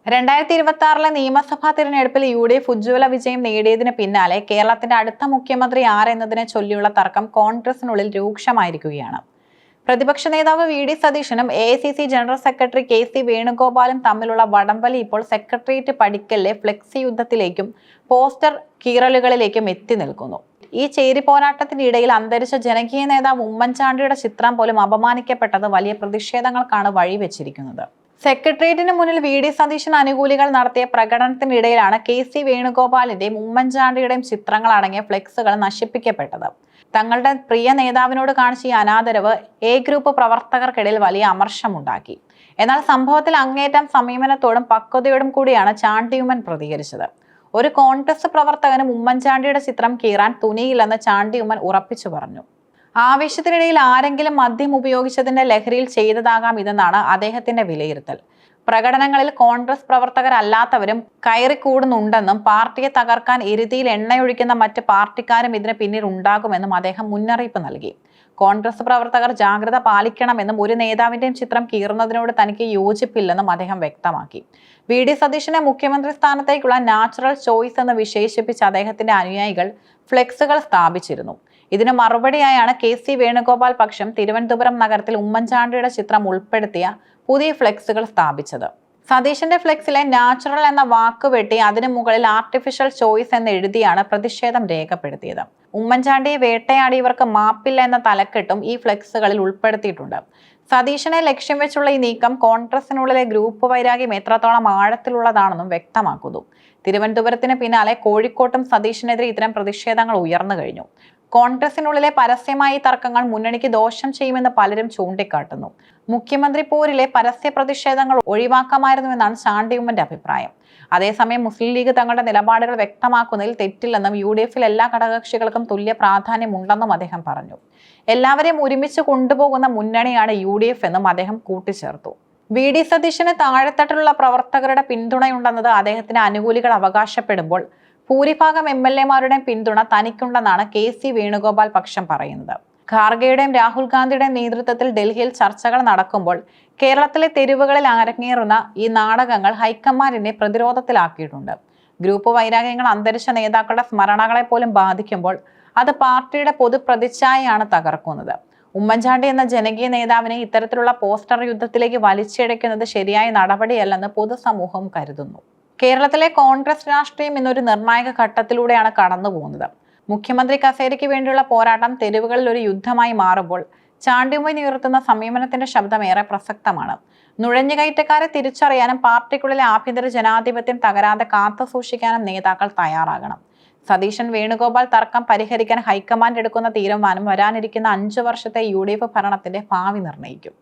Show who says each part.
Speaker 1: 2026 നിയമസഭാ തിരഞ്ഞെടുപ്പിൽ UDF ഉജ്ജ്വല വിജയം നേടിയതിന് പിന്നാലെ കേരളത്തിന്റെ അടുത്ത മുഖ്യമന്ത്രി ആരെന്നതിനെ ചൊല്ലിയുള്ള തർക്കം കോൺഗ്രസിനുള്ളിൽ രൂക്ഷമായിരിക്കുകയാണ്. പ്രതിപക്ഷ നേതാവ് VD സതീശനും AICC ജനറൽ സെക്രട്ടറി KC വേണുഗോപാലും തമ്മിലുള്ള വടംവലി ഇപ്പോൾ സെക്രട്ടേറിയറ്റ് പടിക്കലിലെ ഫ്ലെക്സി യുദ്ധത്തിലേക്കും പോസ്റ്റർ കീറലുകളിലേക്കും എത്തി നിൽക്കുന്നു. ഈ ചേരിപോരാട്ടത്തിനിടയിൽ അന്തരിച്ച ജനകീയ നേതാവ് ഉമ്മൻചാണ്ടിയുടെ ചിത്രം പോലും അപമാനിക്കപ്പെട്ടത് വലിയ പ്രതിഷേധങ്ങൾക്കാണ് വഴിവെച്ചിരിക്കുന്നത്. സെക്രട്ടേറിയറ്റിന് മുന്നിൽ VD സതീശൻ അനുകൂലികൾ നടത്തിയ പ്രകടനത്തിനിടയിലാണ് KC വേണുഗോപാലിന്റെയും ഉമ്മൻചാണ്ടിയുടെയും ചിത്രങ്ങൾ അടങ്ങിയ ഫ്ലെക്സുകൾ നശിപ്പിക്കപ്പെട്ടത്. തങ്ങളുടെ പ്രിയ നേതാവിനോട് കാണിച്ച ഈ അനാദരവ് A ഗ്രൂപ്പ് പ്രവർത്തകർക്കിടയിൽ വലിയ അമർഷമുണ്ടാക്കി. എന്നാൽ സംഭവത്തിൽ അങ്ങേറ്റം സമീപനത്തോടും പക്വതയോടും കൂടിയാണ് ചാണ്ടിയുമ്മൻ പ്രതികരിച്ചത്. ഒരു കോൺഗ്രസ് പ്രവർത്തകനും ഉമ്മൻചാണ്ടിയുടെ ചിത്രം കീറാൻ തുനിയില്ലെന്ന് ചാണ്ടിയുമ്മൻ ഉറപ്പിച്ചു പറഞ്ഞു. ആവേശത്തിനിടയിൽ ആരെങ്കിലും മദ്യം ഉപയോഗിച്ചതിന്റെ ലഹരിയിൽ ചെയ്തതാകാം ഇതെന്നാണ് അദ്ദേഹത്തിന്റെ വിലയിരുത്തൽ. പ്രകടനങ്ങളിൽ കോൺഗ്രസ് പ്രവർത്തകരല്ലാത്തവരും കയറിക്കൂടുന്നുണ്ടെന്നും പാർട്ടിയെ തകർക്കാൻ എരുതിയിൽ എണ്ണയൊഴിക്കുന്ന മറ്റ് പാർട്ടിക്കാരും ഇതിന് പിന്നിൽ ഉണ്ടാകുമെന്നും അദ്ദേഹം മുന്നറിയിപ്പ് നൽകി. കോൺഗ്രസ് പ്രവർത്തകർ ജാഗ്രത പാലിക്കണമെന്നും ഒരു നേതാവിന്റെയും ചിത്രം കീറുന്നതിനോട് തനിക്ക് യോജിപ്പില്ലെന്നും അദ്ദേഹം വ്യക്തമാക്കി. VD സതീശനെ മുഖ്യമന്ത്രി സ്ഥാനത്തേക്കുള്ള നാച്ചുറൽ ചോയ്സ് എന്ന് വിശേഷിപ്പിച്ച അദ്ദേഹത്തിന്റെ അനുയായികൾ ഫ്ലെക്സുകൾ സ്ഥാപിച്ചിരുന്നു. ഇതിന് മറുപടിയായാണ് KC വേണുഗോപാൽ പക്ഷം തിരുവനന്തപുരം നഗരത്തിൽ ഉമ്മൻചാണ്ടിയുടെ ചിത്രം ഉൾപ്പെടുത്തിയ പുതിയ ഫ്ലെക്സുകൾ സ്ഥാപിച്ചത്. സതീശന്റെ ഫ്ലെക്സിലെ നാച്ചുറൽ എന്ന വാക്ക് വെട്ടി അതിനു മുകളിൽ ആർട്ടിഫിഷ്യൽ ചോയ്സ് എന്ന് എഴുതിയാണ് പ്രതിഷേധം രേഖപ്പെടുത്തിയത്. ഉമ്മൻചാണ്ടിയെ വേട്ടയാടിയവർക്ക് മാപ്പില്ല എന്ന തലക്കെട്ടും ഈ ഫ്ലെക്സുകളിൽ ഉൾപ്പെടുത്തിയിട്ടുണ്ട്. സതീശനെ ലക്ഷ്യം വെച്ചുള്ള ഈ നീക്കം കോൺഗ്രസിനുള്ളിലെ ഗ്രൂപ്പ് വൈരാഗ്യം എത്രത്തോളം ആഴത്തിലുള്ളതാണെന്നും വ്യക്തമാക്കുന്നു. തിരുവനന്തപുരത്തിന് പിന്നാലെ കോഴിക്കോട്ടും സതീശനെതിരെ ഇത്തരം പ്രതിഷേധങ്ങൾ ഉയർന്നു കഴിഞ്ഞു. കോൺഗ്രസിനുള്ളിലെ പരസ്യമായ തർക്കങ്ങൾ മുന്നണിക്ക് ദോഷം ചെയ്യുമെന്ന് പലരും ചൂണ്ടിക്കാട്ടുന്നു. മുഖ്യമന്ത്രി പോരിലെ പരസ്യ പ്രതിഷേധങ്ങൾ ഒഴിവാക്കാമായിരുന്നുവെന്നാണ് ചാണ്ടിയുമ്മന്റെ അഭിപ്രായം. അതേസമയം മുസ്ലിം ലീഗ് തങ്ങളുടെ നിലപാടുകൾ വ്യക്തമാക്കുന്നതിൽ തെറ്റില്ലെന്നും UDFിൽ എല്ലാ ഘടകകക്ഷികൾക്കും തുല്യ പ്രാധാന്യമുണ്ടെന്നും അദ്ദേഹം പറഞ്ഞു. എല്ലാവരെയും ഒരുമിച്ച് കൊണ്ടുപോകുന്ന മുന്നണിയാണ് UDF എന്നും അദ്ദേഹം കൂട്ടിച്ചേർത്തു. VD സതീശന് താഴെത്തട്ടിലുള്ള പ്രവർത്തകരുടെ പിന്തുണയുണ്ടെന്നത് അദ്ദേഹത്തിന്റെ അനുകൂലികൾ അവകാശപ്പെടുമ്പോൾ ഭൂരിഭാഗം MLA-മാരുടെയും പിന്തുണ തനിക്കുണ്ടെന്നാണ് KC വേണുഗോപാൽ പക്ഷം പറയുന്നത്. ഖാർഗെയുടെയും രാഹുൽ ഗാന്ധിയുടെയും നേതൃത്വത്തിൽ ഡൽഹിയിൽ ചർച്ചകൾ നടക്കുമ്പോൾ കേരളത്തിലെ തെരുവുകളിൽ അരങ്ങേറുന്ന ഈ നാടകങ്ങൾ ഹൈക്കമാൻഡിനെ പ്രതിരോധത്തിലാക്കിയിട്ടുണ്ട്. ഗ്രൂപ്പ് വൈരാഗ്യങ്ങൾ അന്തരിച്ച നേതാക്കളുടെ സ്മരണകളെ പോലും ബാധിക്കുമ്പോൾ അത് പാർട്ടിയുടെ പൊതുപ്രതിച്ഛായയാണ് തകർക്കുന്നത്. ഉമ്മൻചാണ്ടി എന്ന ജനകീയ നേതാവിനെ ഇത്തരത്തിലുള്ള പോസ്റ്റർ യുദ്ധത്തിലേക്ക് വലിച്ചിഴയ്ക്കുന്നത് ശരിയായ നടപടിയല്ലെന്ന് പൊതുസമൂഹം കരുതുന്നു. കേരളത്തിലെ കോൺഗ്രസ് രാഷ്ട്രീയം ഇന്നൊരു നിർണായക ഘട്ടത്തിലൂടെയാണ് കടന്നു പോകുന്നത്. മുഖ്യമന്ത്രി കസേരയ്ക്ക് വേണ്ടിയുള്ള പോരാട്ടം തെരുവുകളിൽ ഒരു യുദ്ധമായി മാറുമ്പോൾ ചാണ്ടിയുമ്മൻ ഉയർത്തുന്ന സമീപനത്തിന്റെ ശബ്ദം ഏറെ പ്രസക്തമാണ്. നുഴഞ്ഞുകയറ്റക്കാരെ തിരിച്ചറിയാനും പാർട്ടിക്കുള്ളിലെ ആഭ്യന്തര ജനാധിപത്യം തകരാതെ കാത്തു സൂക്ഷിക്കാനും നേതാക്കൾ തയ്യാറാകണം. സതീശൻ വേണുഗോപാൽ തർക്കം പരിഹരിക്കാൻ ഹൈക്കമാൻഡ് എടുക്കുന്ന തീരുമാനം വരാനിരിക്കുന്ന 5 വർഷത്തെ UDF ഭരണത്തിന്റെ ഭാവി നിർണ്ണയിക്കും.